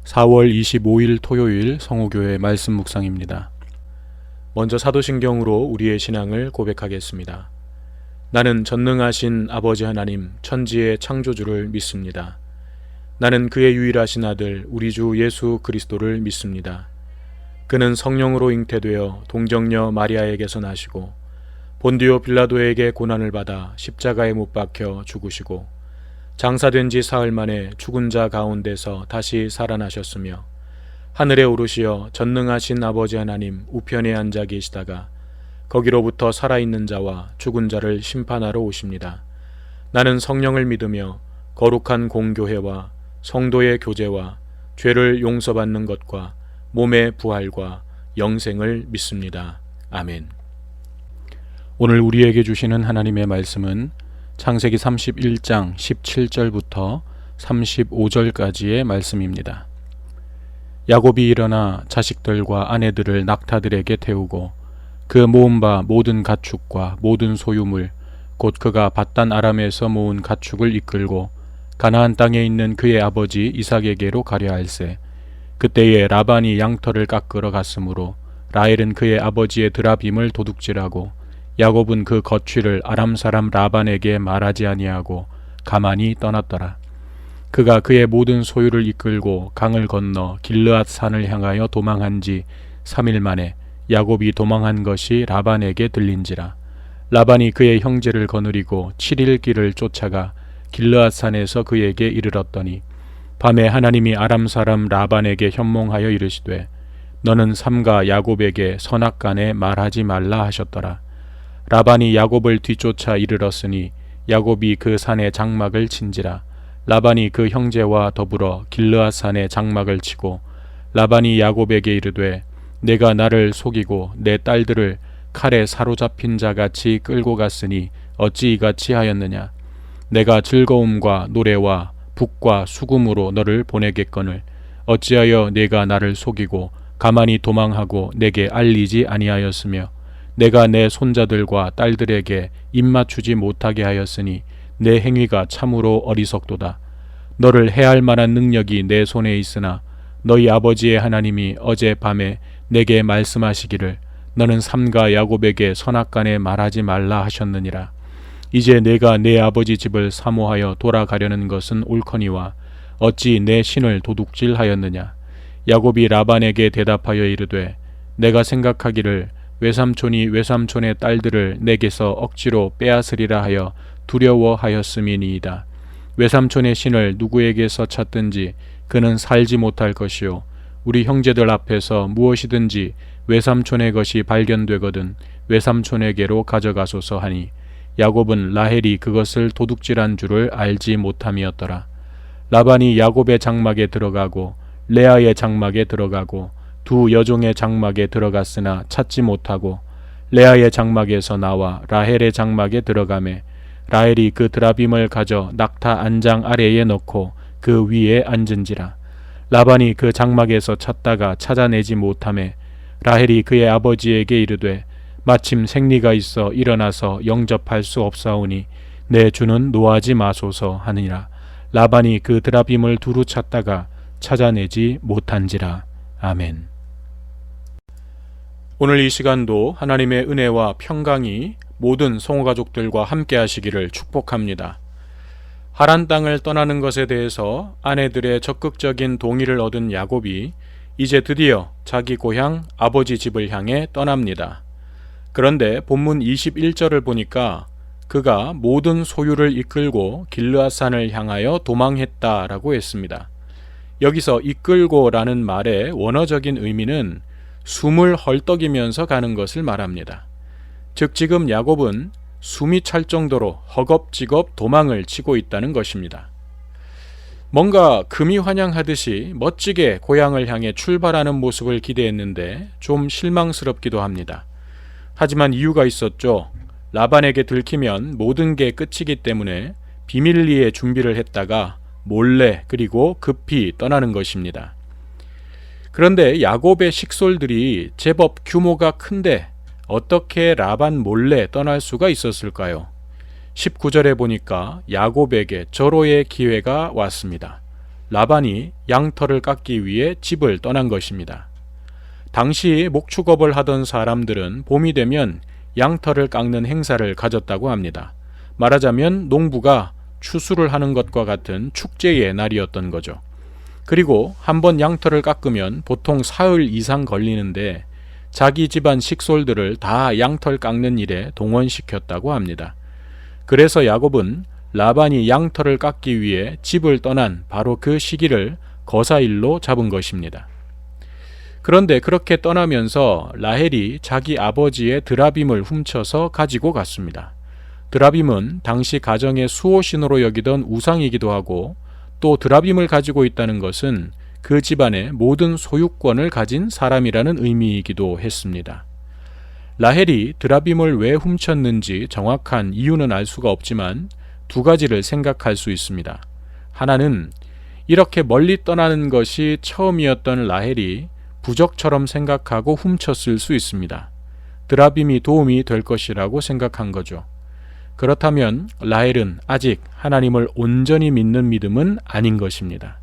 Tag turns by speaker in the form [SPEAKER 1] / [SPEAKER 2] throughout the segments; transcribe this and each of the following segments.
[SPEAKER 1] 4월 25일 토요일 성호교회 말씀 묵상입니다. 먼저 사도신경으로 우리의 신앙을 고백하겠습니다. 나는 전능하신 아버지 하나님 천지의 창조주를 믿습니다. 나는 그의 유일하신 아들 우리 주 예수 그리스도를 믿습니다. 그는 성령으로 잉태되어 동정녀 마리아에게서 나시고 본디오 빌라도에게 고난을 받아 십자가에 못 박혀 죽으시고 장사된 지 사흘 만에 죽은 자 가운데서 다시 살아나셨으며 하늘에 오르시어 전능하신 아버지 하나님 우편에 앉아 계시다가 거기로부터 살아있는 자와 죽은 자를 심판하러 오십니다. 나는 성령을 믿으며 거룩한 공교회와 성도의 교제와 죄를 용서받는 것과 몸의 부활과 영생을 믿습니다. 아멘. 오늘 우리에게 주시는 하나님의 말씀은 창세기 31장 17절부터 35절까지의 말씀입니다. 야곱이 일어나 자식들과 아내들을 낙타들에게 태우고 그 모은 바 모든 가축과 모든 소유물 곧 그가 밧단 아람에서 모은 가축을 이끌고 가나안 땅에 있는 그의 아버지 이삭에게로 가려 할세. 그때에 라반이 양털을 깎으러 갔으므로 라헬은 그의 아버지의 드라빔을 도둑질하고 야곱은 그 거취를 아람 사람 라반에게 말하지 아니하고 가만히 떠났더라. 그가 그의 모든 소유를 이끌고 강을 건너 길르앗 산을 향하여 도망한 지 3일 만에 야곱이 도망한 것이 라반에게 들린지라. 라반이 그의 형제를 거느리고 7일 길을 쫓아가 길르앗 산에서 그에게 이르렀더니 밤에 하나님이 아람 사람 라반에게 현몽하여 이르시되 너는 삼가 야곱에게 선악간에 말하지 말라 하셨더라. 라반이 야곱을 뒤쫓아 이르렀으니 야곱이 그 산에 장막을 친지라. 라반이 그 형제와 더불어 길르앗 산에 장막을 치고 라반이 야곱에게 이르되 내가 나를 속이고 내 딸들을 칼에 사로잡힌 자같이 끌고 갔으니 어찌 이같이 하였느냐. 내가 즐거움과 노래와 북과 수금으로 너를 보내겠거늘 어찌하여 내가 나를 속이고 가만히 도망하고 내게 알리지 아니하였으며 내가 내 손자들과 딸들에게 입맞추지 못하게 하였으니 내 행위가 참으로 어리석도다. 너를 해할 만한 능력이 내 손에 있으나 너희 아버지의 하나님이 어제 밤에 내게 말씀하시기를 너는 삼가 야곱에게 선악간에 말하지 말라 하셨느니라. 이제 내가 내 아버지 집을 사모하여 돌아가려는 것은 옳거니와 어찌 내 신을 도둑질하였느냐. 야곱이 라반에게 대답하여 이르되 내가 생각하기를 외삼촌이 외삼촌의 딸들을 내게서 억지로 빼앗으리라 하여 두려워하였음이니이다. 외삼촌의 신을 누구에게서 찾든지 그는 살지 못할 것이요 우리 형제들 앞에서 무엇이든지 외삼촌의 것이 발견되거든 외삼촌에게로 가져가소서 하니 야곱은 라헬이 그것을 도둑질한 줄을 알지 못함이었더라. 라반이 야곱의 장막에 들어가고 레아의 장막에 들어가고 두 여종의 장막에 들어갔으나 찾지 못하고 레아의 장막에서 나와 라헬의 장막에 들어가매 라헬이 그 드라빔을 가져 낙타 안장 아래에 넣고 그 위에 앉은지라. 라반이 그 장막에서 찾다가 찾아내지 못하매 라헬이 그의 아버지에게 이르되 마침 생리가 있어 일어나서 영접할 수 없사오니 내 주는 노하지 마소서 하느니라. 라반이 그 드라빔을 두루 찾다가 찾아내지 못한지라. 아멘. 오늘 이 시간도 하나님의 은혜와 평강이 모든 성호가족들과 함께 하시기를 축복합니다. 하란 땅을 떠나는 것에 대해서 아내들의 적극적인 동의를 얻은 야곱이 이제 드디어 자기 고향 아버지 집을 향해 떠납니다. 그런데 본문 21절을 보니까 그가 모든 소유를 이끌고 길르앗산을 향하여 도망했다라고 했습니다. 여기서 이끌고라는 말의 원어적인 의미는 숨을 헐떡이면서 가는 것을 말합니다. 즉 지금 야곱은 숨이 찰 정도로 허겁지겁 도망을 치고 있다는 것입니다. 뭔가 금이 환영하듯이 멋지게 고향을 향해 출발하는 모습을 기대했는데 좀 실망스럽기도 합니다. 하지만 이유가 있었죠. 라반에게 들키면 모든 게 끝이기 때문에 비밀리에 준비를 했다가 몰래 그리고 급히 떠나는 것입니다. 그런데 야곱의 식솔들이 제법 규모가 큰데 어떻게 라반 몰래 떠날 수가 있었을까요? 19절에 보니까 야곱에게 절호의 기회가 왔습니다. 라반이 양털을 깎기 위해 집을 떠난 것입니다. 당시 목축업을 하던 사람들은 봄이 되면 양털을 깎는 행사를 가졌다고 합니다. 말하자면 농부가 추수를 하는 것과 같은 축제의 날이었던 거죠. 그리고 한번 양털을 깎으면 보통 사흘 이상 걸리는데 자기 집안 식솔들을 다 양털 깎는 일에 동원시켰다고 합니다. 그래서 야곱은 라반이 양털을 깎기 위해 집을 떠난 바로 그 시기를 거사일로 잡은 것입니다. 그런데 그렇게 떠나면서 라헬이 자기 아버지의 드라빔을 훔쳐서 가지고 갔습니다. 드라빔은 당시 가정의 수호신으로 여기던 우상이기도 하고 또 드라빔을 가지고 있다는 것은 그 집안의 모든 소유권을 가진 사람이라는 의미이기도 했습니다. 라헬이 드라빔을 왜 훔쳤는지 정확한 이유는 알 수가 없지만 두 가지를 생각할 수 있습니다. 하나는 이렇게 멀리 떠나는 것이 처음이었던 라헬이 부적처럼 생각하고 훔쳤을 수 있습니다. 드라빔이 도움이 될 것이라고 생각한 거죠. 그렇다면 라헬은 아직 하나님을 온전히 믿는 믿음은 아닌 것입니다.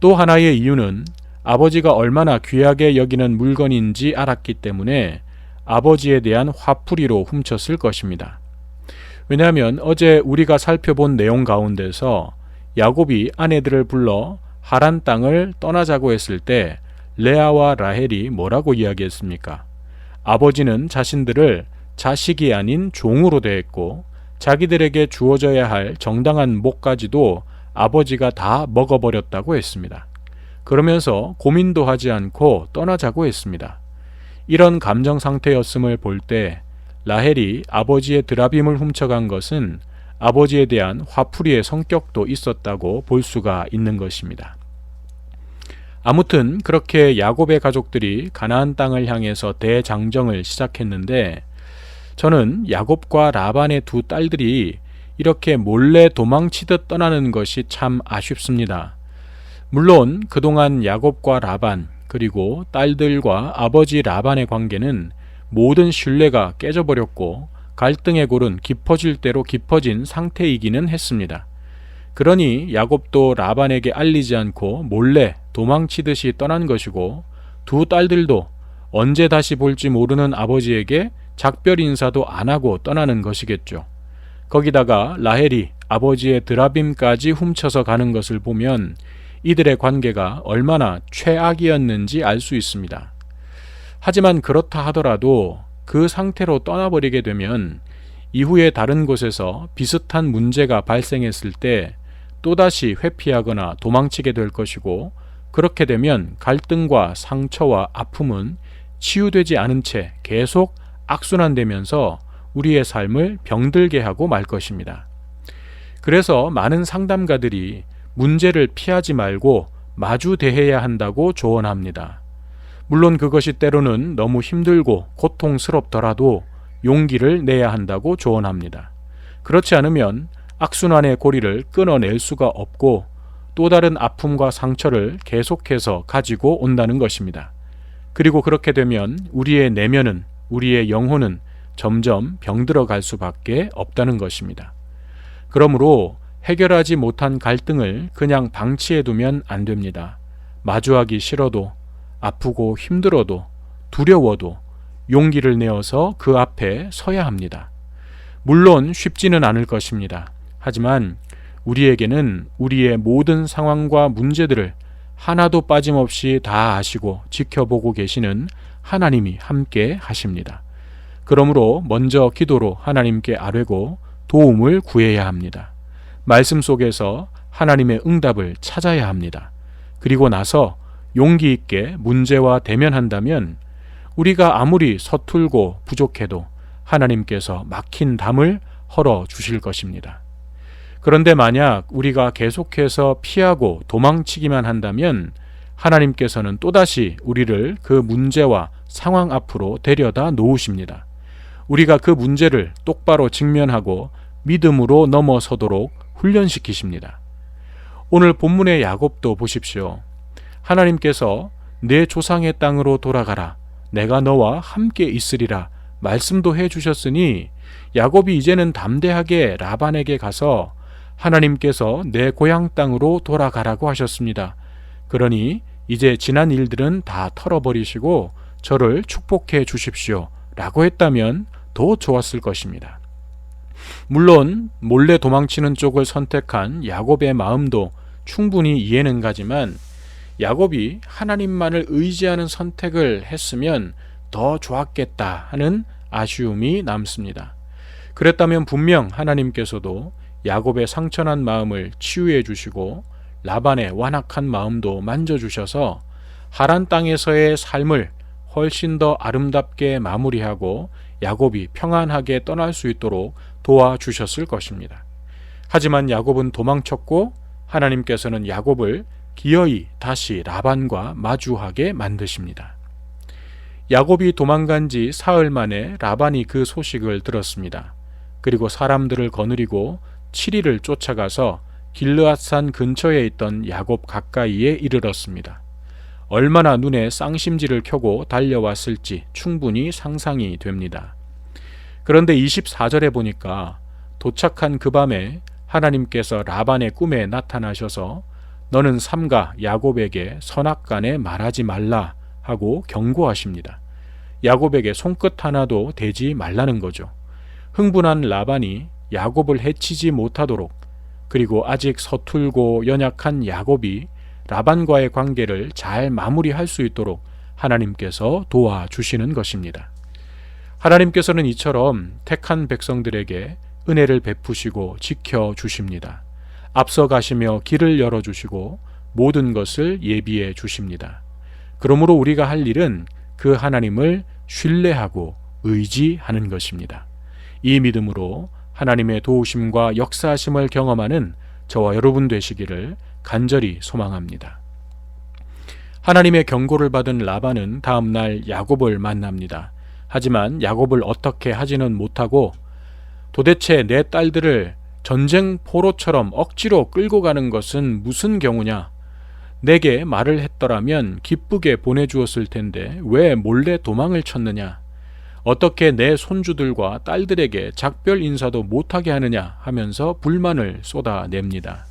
[SPEAKER 1] 또 하나의 이유는 아버지가 얼마나 귀하게 여기는 물건인지 알았기 때문에 아버지에 대한 화풀이로 훔쳤을 것입니다. 왜냐하면 어제 우리가 살펴본 내용 가운데서 야곱이 아내들을 불러 하란 땅을 떠나자고 했을 때 레아와 라헬이 뭐라고 이야기했습니까? 아버지는 자신들을 자식이 아닌 종으로 대했고 자기들에게 주어져야 할 정당한 목까지도 아버지가 다 먹어버렸다고 했습니다. 그러면서 고민도 하지 않고 떠나자고 했습니다. 이런 감정 상태였음을 볼 때 라헬이 아버지의 드라빔을 훔쳐간 것은 아버지에 대한 화풀이의 성격도 있었다고 볼 수가 있는 것입니다. 아무튼 그렇게 야곱의 가족들이 가나안 땅을 향해서 대장정을 시작했는데 저는 야곱과 라반의 두 딸들이 이렇게 몰래 도망치듯 떠나는 것이 참 아쉽습니다. 물론 그동안 야곱과 라반 그리고 딸들과 아버지 라반의 관계는 모든 신뢰가 깨져버렸고 갈등의 골은 깊어질 대로 깊어진 상태이기는 했습니다. 그러니 야곱도 라반에게 알리지 않고 몰래 도망치듯이 떠난 것이고 두 딸들도 언제 다시 볼지 모르는 아버지에게 작별 인사도 안 하고 떠나는 것이겠죠. 거기다가 라헬이 아버지의 드라빔까지 훔쳐서 가는 것을 보면 이들의 관계가 얼마나 최악이었는지 알 수 있습니다. 하지만 그렇다 하더라도 그 상태로 떠나버리게 되면 이후에 다른 곳에서 비슷한 문제가 발생했을 때 또다시 회피하거나 도망치게 될 것이고 그렇게 되면 갈등과 상처와 아픔은 치유되지 않은 채 계속 악순환되면서 우리의 삶을 병들게 하고 말 것입니다. 그래서 많은 상담가들이 문제를 피하지 말고 마주 대해야 한다고 조언합니다. 물론 그것이 때로는 너무 힘들고 고통스럽더라도 용기를 내야 한다고 조언합니다. 그렇지 않으면 악순환의 고리를 끊어낼 수가 없고 또 다른 아픔과 상처를 계속해서 가지고 온다는 것입니다. 그리고 그렇게 되면 우리의 내면은, 우리의 영혼은 점점 병들어 갈 수밖에 없다는 것입니다. 그러므로 해결하지 못한 갈등을 그냥 방치해두면 안 됩니다. 마주하기 싫어도, 아프고 힘들어도, 두려워도 용기를 내어서 그 앞에 서야 합니다. 물론 쉽지는 않을 것입니다. 하지만 우리에게는 우리의 모든 상황과 문제들을 하나도 빠짐없이 다 아시고 지켜보고 계시는 하나님이 함께 하십니다. 그러므로 먼저 기도로 하나님께 아뢰고 도움을 구해야 합니다. 말씀 속에서 하나님의 응답을 찾아야 합니다. 그리고 나서 용기 있게 문제와 대면한다면 우리가 아무리 서툴고 부족해도 하나님께서 막힌 담을 헐어 주실 것입니다. 그런데 만약 우리가 계속해서 피하고 도망치기만 한다면 하나님께서는 또다시 우리를 그 문제와 상황 앞으로 데려다 놓으십니다. 우리가 그 문제를 똑바로 직면하고 믿음으로 넘어서도록 훈련시키십니다. 오늘 본문의 야곱도 보십시오. 하나님께서 내 조상의 땅으로 돌아가라. 내가 너와 함께 있으리라. 말씀도 해주셨으니 야곱이 이제는 담대하게 라반에게 가서 하나님께서 내 고향 땅으로 돌아가라고 하셨습니다. 그러니 이제 지난 일들은 다 털어버리시고 저를 축복해 주십시오 라고 했다면 더 좋았을 것입니다. 물론 몰래 도망치는 쪽을 선택한 야곱의 마음도 충분히 이해는 가지만 야곱이 하나님만을 의지하는 선택을 했으면 더 좋았겠다 하는 아쉬움이 남습니다. 그랬다면 분명 하나님께서도 야곱의 상처난 마음을 치유해 주시고 라반의 완악한 마음도 만져주셔서 하란 땅에서의 삶을 훨씬 더 아름답게 마무리하고 야곱이 평안하게 떠날 수 있도록 도와주셨을 것입니다. 하지만 야곱은 도망쳤고 하나님께서는 야곱을 기어이 다시 라반과 마주하게 만드십니다. 야곱이 도망간 지 사흘 만에 라반이 그 소식을 들었습니다. 그리고 사람들을 거느리고 7일을 쫓아가서 길르앗산 근처에 있던 야곱 가까이에 이르렀습니다. 얼마나 눈에 쌍심지를 켜고 달려왔을지 충분히 상상이 됩니다. 그런데 24절에 보니까 도착한 그 밤에 하나님께서 라반의 꿈에 나타나셔서 너는 삼가 야곱에게 선악간에 말하지 말라 하고 경고하십니다. 야곱에게 손끝 하나도 대지 말라는 거죠. 흥분한 라반이 야곱을 해치지 못하도록, 그리고 아직 서툴고 연약한 야곱이 라반과의 관계를 잘 마무리할 수 있도록 하나님께서 도와주시는 것입니다. 하나님께서는 이처럼 택한 백성들에게 은혜를 베푸시고 지켜주십니다. 앞서 가시며 길을 열어주시고 모든 것을 예비해 주십니다. 그러므로 우리가 할 일은 그 하나님을 신뢰하고 의지하는 것입니다. 이 믿음으로 하나님의 도우심과 역사하심을 경험하는 저와 여러분 되시기를 간절히 소망합니다. 하나님의 경고를 받은 라반은 다음 날 야곱을 만납니다. 하지만 야곱을 어떻게 하지는 못하고 도대체 내 딸들을 전쟁 포로처럼 억지로 끌고 가는 것은 무슨 경우냐? 내게 말을 했더라면 기쁘게 보내주었을 텐데 왜 몰래 도망을 쳤느냐? 어떻게 내 손주들과 딸들에게 작별 인사도 못하게 하느냐 하면서 불만을 쏟아냅니다.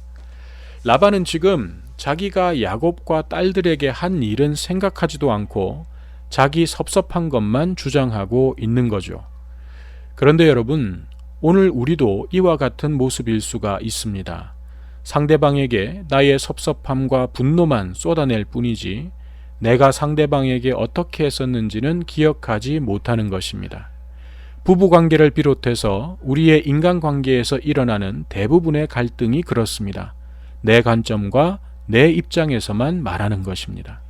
[SPEAKER 1] 라반은 지금 자기가 야곱과 딸들에게 한 일은 생각하지도 않고 자기 섭섭한 것만 주장하고 있는 거죠. 그런데 여러분, 오늘 우리도 이와 같은 모습일 수가 있습니다. 상대방에게 나의 섭섭함과 분노만 쏟아낼 뿐이지 내가 상대방에게 어떻게 했었는지는 기억하지 못하는 것입니다. 부부관계를 비롯해서 우리의 인간관계에서 일어나는 대부분의 갈등이 그렇습니다. 내 관점과 내 입장에서만 말하는 것입니다.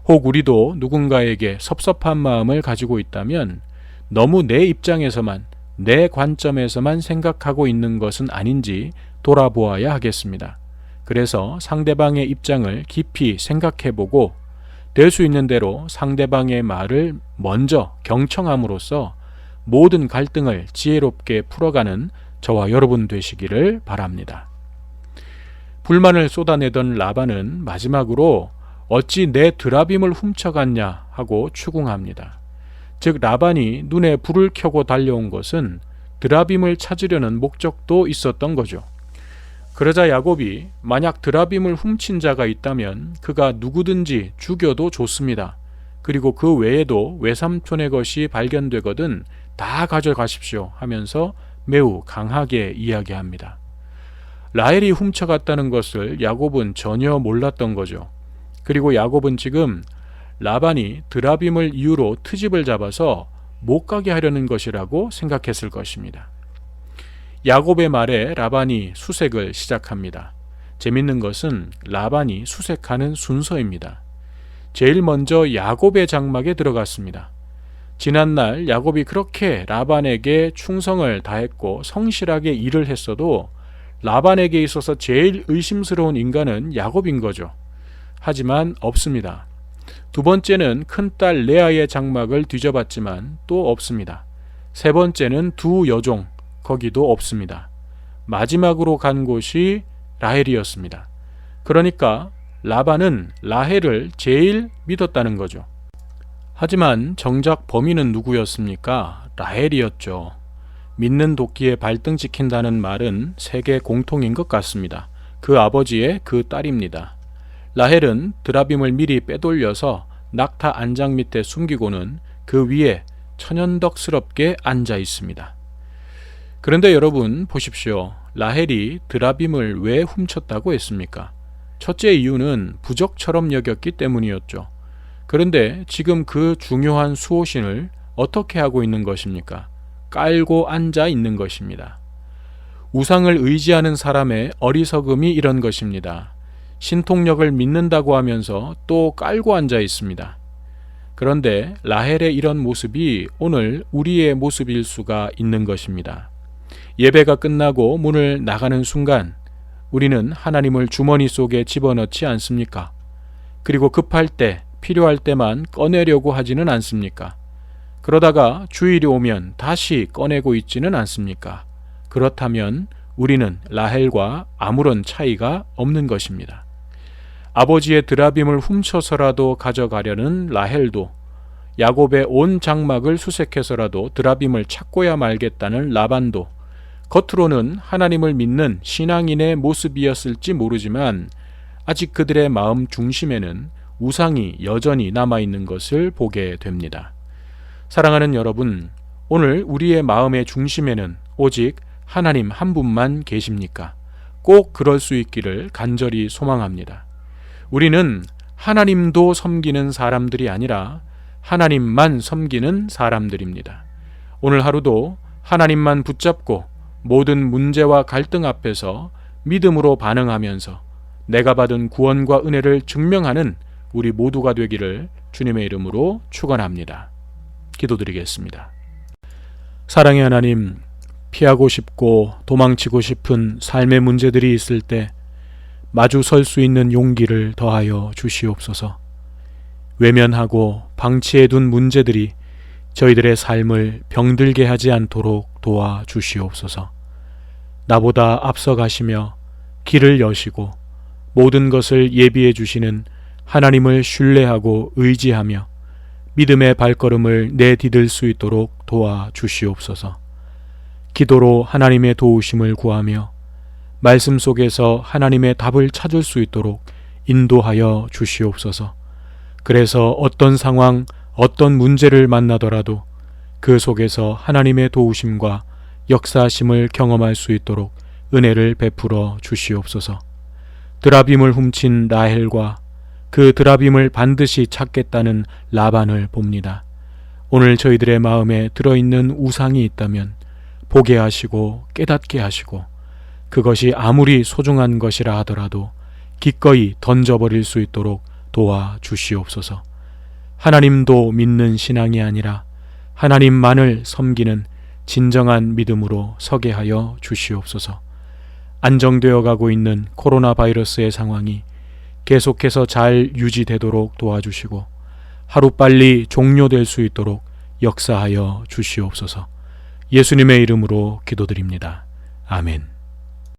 [SPEAKER 1] 혹 우리도 누군가에게 섭섭한 마음을 가지고 있다면 너무 내 입장에서만, 내 관점에서만 생각하고 있는 것은 아닌지 돌아보아야 하겠습니다. 그래서 상대방의 입장을 깊이 생각해보고 될 수 있는 대로 상대방의 말을 먼저 경청함으로써 모든 갈등을 지혜롭게 풀어가는 저와 여러분 되시기를 바랍니다. 불만을 쏟아내던 라반은 마지막으로 어찌 내 드라빔을 훔쳐갔냐 하고 추궁합니다. 즉 라반이 눈에 불을 켜고 달려온 것은 드라빔을 찾으려는 목적도 있었던 거죠. 그러자 야곱이 만약 드라빔을 훔친 자가 있다면 그가 누구든지 죽여도 좋습니다. 그리고 그 외에도 외삼촌의 것이 발견되거든 다 가져가십시오 하면서 매우 강하게 이야기합니다. 라헬이 훔쳐갔다는 것을 야곱은 전혀 몰랐던 거죠. 그리고 야곱은 지금 라반이 드라빔을 이유로 트집을 잡아서 못 가게 하려는 것이라고 생각했을 것입니다. 야곱의 말에 라반이 수색을 시작합니다. 재밌는 것은 라반이 수색하는 순서입니다. 제일 먼저 야곱의 장막에 들어갔습니다. 지난날 야곱이 그렇게 라반에게 충성을 다했고 성실하게 일을 했어도 라반에게 있어서 제일 의심스러운 인간은 야곱인 거죠. 하지만 없습니다. 두 번째는 큰딸 레아의 장막을 뒤져봤지만 또 없습니다. 세 번째는 두 여종, 거기도 없습니다. 마지막으로 간 곳이 라헬이었습니다. 그러니까 라반은 라헬을 제일 믿었다는 거죠. 하지만 정작 범인은 누구였습니까? 라헬이었죠. 믿는 도끼에 발등 찍힌다는 말은 세계 공통인 것 같습니다. 그 아버지의 그 딸입니다. 라헬은 드라빔을 미리 빼돌려서 낙타 안장 밑에 숨기고는 그 위에 천연덕스럽게 앉아 있습니다. 그런데 여러분 보십시오. 라헬이 드라빔을 왜 훔쳤다고 했습니까? 첫째 이유는 부적처럼 여겼기 때문이었죠. 그런데 지금 그 중요한 수호신을 어떻게 하고 있는 것입니까? 깔고 앉아 있는 것입니다. 우상을 의지하는 사람의 어리석음이 이런 것입니다. 신통력을 믿는다고 하면서 또 깔고 앉아 있습니다. 그런데 라헬의 이런 모습이 오늘 우리의 모습일 수가 있는 것입니다. 예배가 끝나고 문을 나가는 순간 우리는 하나님을 주머니 속에 집어넣지 않습니까? 그리고 급할 때, 필요할 때만 꺼내려고 하지는 않습니까? 그러다가 주일이 오면 다시 꺼내고 있지는 않습니까? 그렇다면 우리는 라헬과 아무런 차이가 없는 것입니다. 아버지의 드라빔을 훔쳐서라도 가져가려는 라헬도, 야곱의 온 장막을 수색해서라도 드라빔을 찾고야 말겠다는 라반도, 겉으로는 하나님을 믿는 신앙인의 모습이었을지 모르지만 아직 그들의 마음 중심에는 우상이 여전히 남아있는 것을 보게 됩니다. 사랑하는 여러분, 오늘 우리의 마음의 중심에는 오직 하나님 한 분만 계십니까? 꼭 그럴 수 있기를 간절히 소망합니다. 우리는 하나님도 섬기는 사람들이 아니라 하나님만 섬기는 사람들입니다. 오늘 하루도 하나님만 붙잡고 모든 문제와 갈등 앞에서 믿음으로 반응하면서 내가 받은 구원과 은혜를 증명하는 우리 모두가 되기를 주님의 이름으로 축원합니다. 기도드리겠습니다. 사랑의 하나님, 피하고 싶고 도망치고 싶은 삶의 문제들이 있을 때 마주 설 수 있는 용기를 더하여 주시옵소서. 외면하고 방치해 둔 문제들이 저희들의 삶을 병들게 하지 않도록 도와 주시옵소서. 나보다 앞서가시며 길을 여시고 모든 것을 예비해 주시는 하나님을 신뢰하고 의지하며 믿음의 발걸음을 내디딜 수 있도록 도와 주시옵소서. 기도로 하나님의 도우심을 구하며 말씀 속에서 하나님의 답을 찾을 수 있도록 인도하여 주시옵소서. 그래서 어떤 상황, 어떤 문제를 만나더라도 그 속에서 하나님의 도우심과 역사하심을 경험할 수 있도록 은혜를 베풀어 주시옵소서. 드라빔을 훔친 라헬과 그 드라빔을 반드시 찾겠다는 라반을 봅니다. 오늘 저희들의 마음에 들어있는 우상이 있다면 보게 하시고 깨닫게 하시고 그것이 아무리 소중한 것이라 하더라도 기꺼이 던져버릴 수 있도록 도와 주시옵소서. 하나님도 믿는 신앙이 아니라 하나님만을 섬기는 진정한 믿음으로 서게 하여 주시옵소서. 안정되어 가고 있는 코로나 바이러스의 상황이 계속해서 잘 유지되도록 도와주시고 하루빨리 종료될 수 있도록 역사하여 주시옵소서. 예수님의 이름으로 기도드립니다. 아멘.